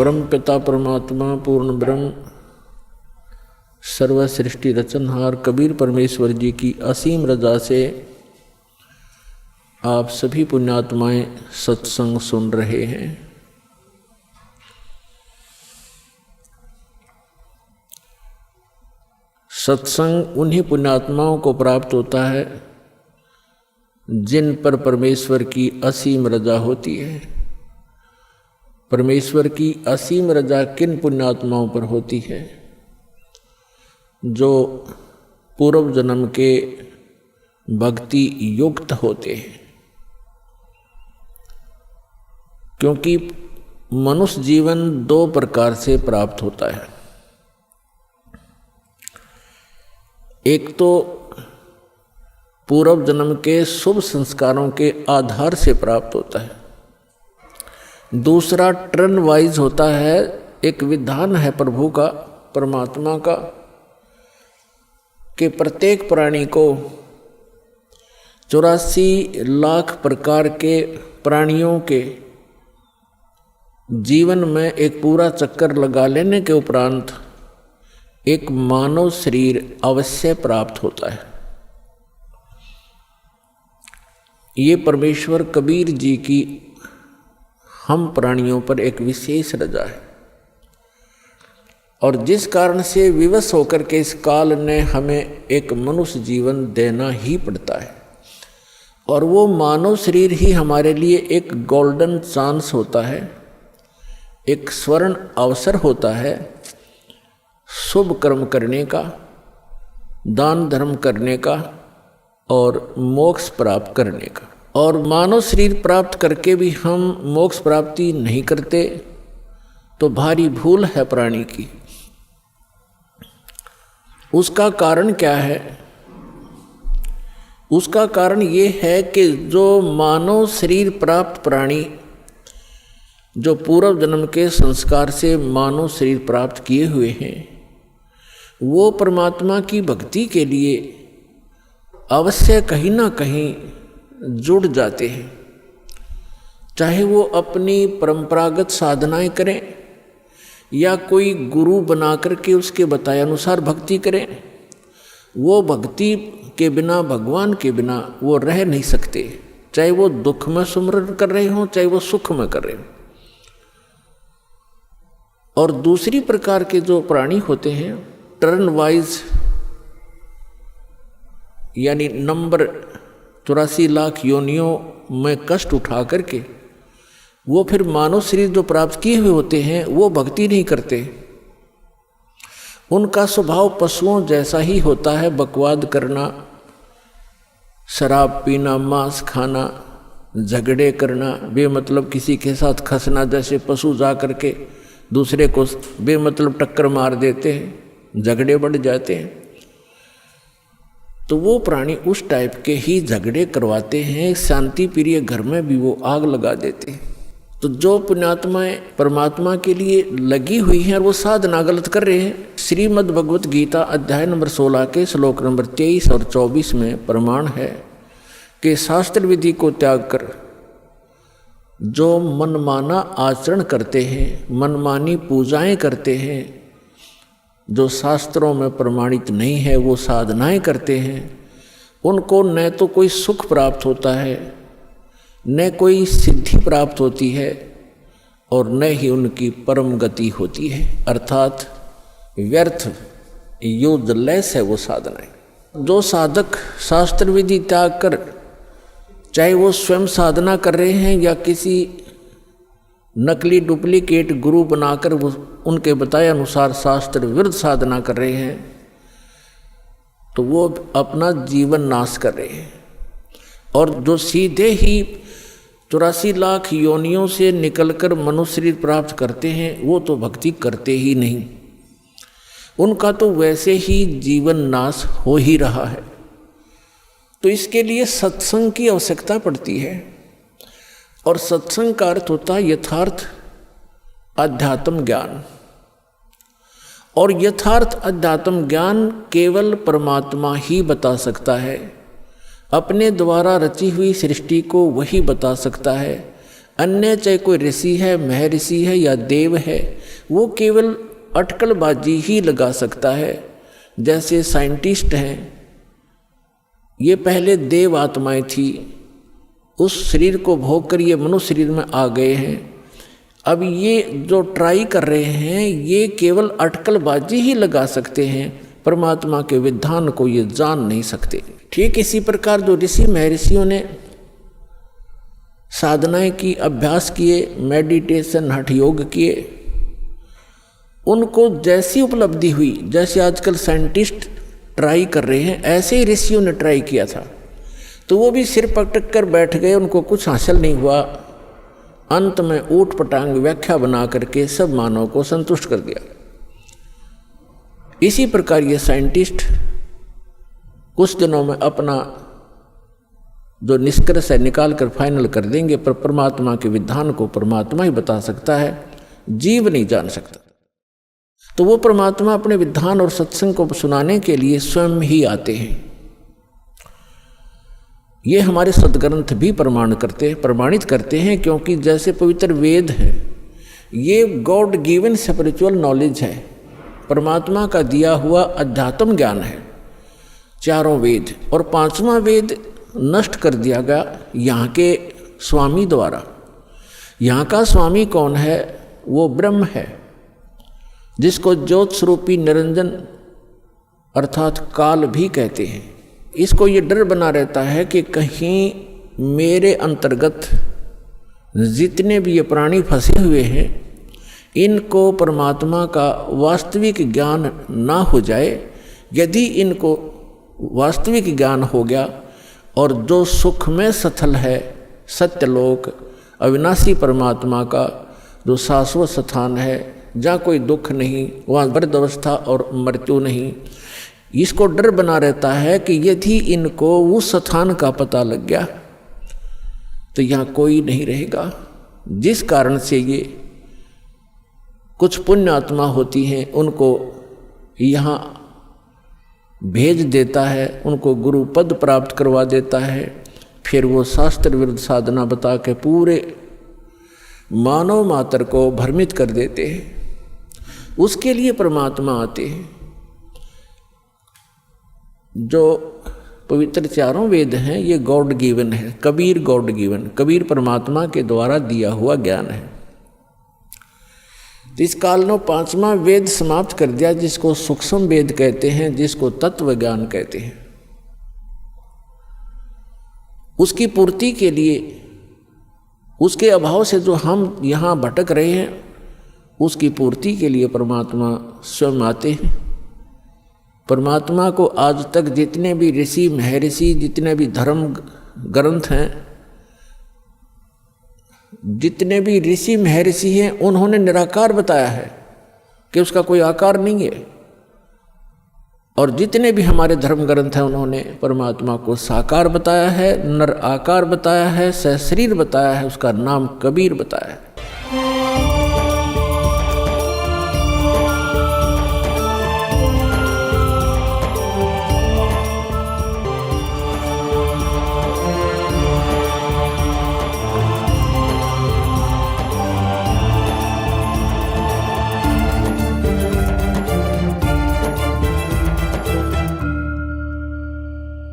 परम पिता परमात्मा पूर्ण ब्रह्म सर्व सृष्टि रचनहार कबीर परमेश्वर जी की असीम रजा से आप सभी पुण्यात्माएं सत्संग सुन रहे हैं। सत्संग उन्हीं पुण्यात्माओं को प्राप्त होता है जिन पर परमेश्वर की असीम रजा होती है। परमेश्वर की असीम रजा किन पुण्यात्माओं पर होती है? जो पूर्व जन्म के भक्ति युक्त होते हैं। क्योंकि मनुष्य जीवन दो प्रकार से प्राप्त होता है। एक तो पूर्व जन्म के शुभ संस्कारों के आधार से प्राप्त होता है। दूसरा टर्न वाइज होता है, एक विधान है प्रभु का, परमात्मा का, कि प्रत्येक प्राणी को 84 लाख प्रकार के प्राणियों के जीवन में एक पूरा चक्कर लगा लेने के उपरांत एक मानव शरीर अवश्य प्राप्त होता है। ये परमेश्वर कबीर जी की हम प्राणियों पर एक विशेष रजा है और जिस कारण से विवश होकर के इस काल ने हमें एक मनुष्य जीवन देना ही पड़ता है। और वो मानव शरीर ही हमारे लिए एक गोल्डन चांस होता है, एक स्वर्ण अवसर होता है शुभ कर्म करने का, दान धर्म करने का और मोक्ष प्राप्त करने का। और मानव शरीर प्राप्त करके भी हम मोक्ष प्राप्ति नहीं करते तो भारी भूल है प्राणी की। उसका कारण क्या है? उसका कारण ये है कि जो मानव शरीर प्राप्त प्राणी जो पूर्व जन्म के संस्कार से मानव शरीर प्राप्त किए हुए हैं, वो परमात्मा की भक्ति के लिए अवश्य कहीं ना कहीं जुड़ जाते हैं। चाहे वो अपनी परंपरागत साधनाएं करें या कोई गुरु बना करके उसके बताए अनुसार भक्ति करें, वो भक्ति के बिना, भगवान के बिना वो रह नहीं सकते। चाहे वो दुख में सुमरन कर रहे हों, चाहे वो सुख में कर रहे हों। और दूसरी प्रकार के जो प्राणी होते हैं, टर्न वाइज यानी नंबर 84 लाख योनियों में कष्ट उठा करके वो फिर मानव शरीर जो प्राप्त किए हुए होते हैं वो भक्ति नहीं करते। उनका स्वभाव पशुओं जैसा ही होता है, बकवाद करना, शराब पीना, मांस खाना, झगड़े करना, बेमतलब किसी के साथ खसना। जैसे पशु जा करके दूसरे को बेमतलब टक्कर मार देते हैं, झगड़े बढ़ जाते हैं, तो वो प्राणी उस टाइप के ही झगड़े करवाते हैं। शांति प्रिय घर में भी वो आग लगा देते हैं। तो जो पुण्यात्माएं परमात्मा के लिए लगी हुई हैं और वो साधना गलत कर रहे हैं, श्रीमद् भगवत गीता अध्याय नंबर 16 के श्लोक नंबर 23 और 24 में प्रमाण है कि शास्त्र विधि को त्याग कर जो मनमाना आचरण करते हैं, मनमानी पूजाएं करते हैं, जो शास्त्रों में प्रमाणित नहीं है वो साधनाएं करते हैं, उनको न तो कोई सुख प्राप्त होता है, न कोई सिद्धि प्राप्त होती है और न ही उनकी परम गति होती है। अर्थात व्यर्थ, यूजलेस है वो साधनाएं। जो साधक शास्त्र विधि त्याग कर, चाहे वो स्वयं साधना कर रहे हैं या किसी नकली डुप्लीकेट गुरु बनाकर वो उनके बताए अनुसार शास्त्र विरुद्ध साधना कर रहे हैं, तो वो अपना जीवन नाश कर रहे हैं। और जो सीधे ही 84 लाख योनियों से निकलकर मनुष्य शरीर प्राप्त करते हैं, वो तो भक्ति करते ही नहीं। उनका तो वैसे ही जीवन नाश हो ही रहा है। तो इसके लिए सत्संग की आवश्यकता पड़ती है। और सत्संग का अर्थ होता है यथार्थ अध्यात्म ज्ञान। और यथार्थ अध्यात्म ज्ञान केवल परमात्मा ही बता सकता है। अपने द्वारा रची हुई सृष्टि को वही बता सकता है। अन्य चाहे कोई ऋषि है, महर्षि है या देव है, वो केवल अटकलबाजी ही लगा सकता है। जैसे साइंटिस्ट हैं, ये पहले देव आत्माएं थी, उस शरीर को भोग कर ये मनुष्य शरीर में आ गए हैं। अब ये जो ट्राई कर रहे हैं ये केवल अटकलबाजी ही लगा सकते हैं, परमात्मा के विधान को ये जान नहीं सकते। ठीक इसी प्रकार जो ऋषि महर्षियों ने साधनाएं की, अभ्यास किए, मेडिटेशन, हठ योग किए, उनको जैसी उपलब्धि हुई, जैसे आजकल साइंटिस्ट ट्राई कर रहे हैं, ऐसे ही ऋषियों ने ट्राई किया था, तो वो भी सिर पटक कर बैठ गए, उनको कुछ हासिल नहीं हुआ। अंत में ऊट पटांग व्याख्या बना करके सब मानव को संतुष्ट कर दिया। इसी प्रकार ये साइंटिस्ट कुछ दिनों में अपना जो निष्कर्ष है निकाल कर फाइनल कर देंगे, पर परमात्मा के विधान को परमात्मा ही बता सकता है, जीव नहीं जान सकता। तो वो परमात्मा अपने विधान और सत्संग को सुनाने के लिए स्वयं ही आते हैं। ये हमारे सदग्रंथ भी प्रमाणित करते हैं, क्योंकि जैसे पवित्र वेद है, ये गॉड गिवन स्पिरिचुअल नॉलेज है, परमात्मा का दिया हुआ अध्यात्म ज्ञान है, चारों वेद। और पांचवा वेद नष्ट कर दिया गया यहाँ के स्वामी द्वारा। यहाँ का स्वामी कौन है? वो ब्रह्म है, जिसको ज्योत स्वरूपी निरंजन अर्थात काल भी कहते हैं। इसको ये डर बना रहता है कि कहीं मेरे अंतर्गत जितने भी ये प्राणी फंसे हुए हैं, इनको परमात्मा का वास्तविक ज्ञान ना हो जाए। यदि इनको वास्तविक ज्ञान हो गया और जो सुख में सथल है, सत्यलोक अविनाशी परमात्मा का जो शाश्वत स्थान है, जहाँ कोई दुख नहीं, वहाँ वृद्धावस्था और मृत्यु नहीं, इसको डर बना रहता है कि यदि इनको उस स्थान का पता लग गया तो यहाँ कोई नहीं रहेगा। जिस कारण से ये कुछ पुण्य आत्मा होती हैं, उनको यहाँ भेज देता है, उनको गुरु पद प्राप्त करवा देता है। फिर वो शास्त्र विरुद्ध साधना बता के पूरे मानव मात्र को भ्रमित कर देते हैं। उसके लिए परमात्मा आते हैं। जो पवित्र चारों वेद हैं ये गॉड गिवन है, कबीर गॉड गिवन, कबीर परमात्मा के द्वारा दिया हुआ ज्ञान है। इस काल ने पांचवा वेद समाप्त कर दिया, जिसको सूक्ष्म वेद कहते हैं, जिसको तत्व ज्ञान कहते हैं। उसकी पूर्ति के लिए, उसके अभाव से जो हम यहाँ भटक रहे हैं, उसकी पूर्ति के लिए परमात्मा स्वयं आते हैं। परमात्मा को आज तक जितने भी ऋषि महर्षि, जितने भी धर्म ग्रंथ हैं, जितने भी ऋषि महर्षि हैं, उन्होंने निराकार बताया है कि उसका कोई आकार नहीं है। और जितने भी हमारे धर्म ग्रंथ हैं, उन्होंने परमात्मा को साकार बताया है, नर आकार बताया है, सहशरीर बताया है, उसका नाम कबीर बताया है।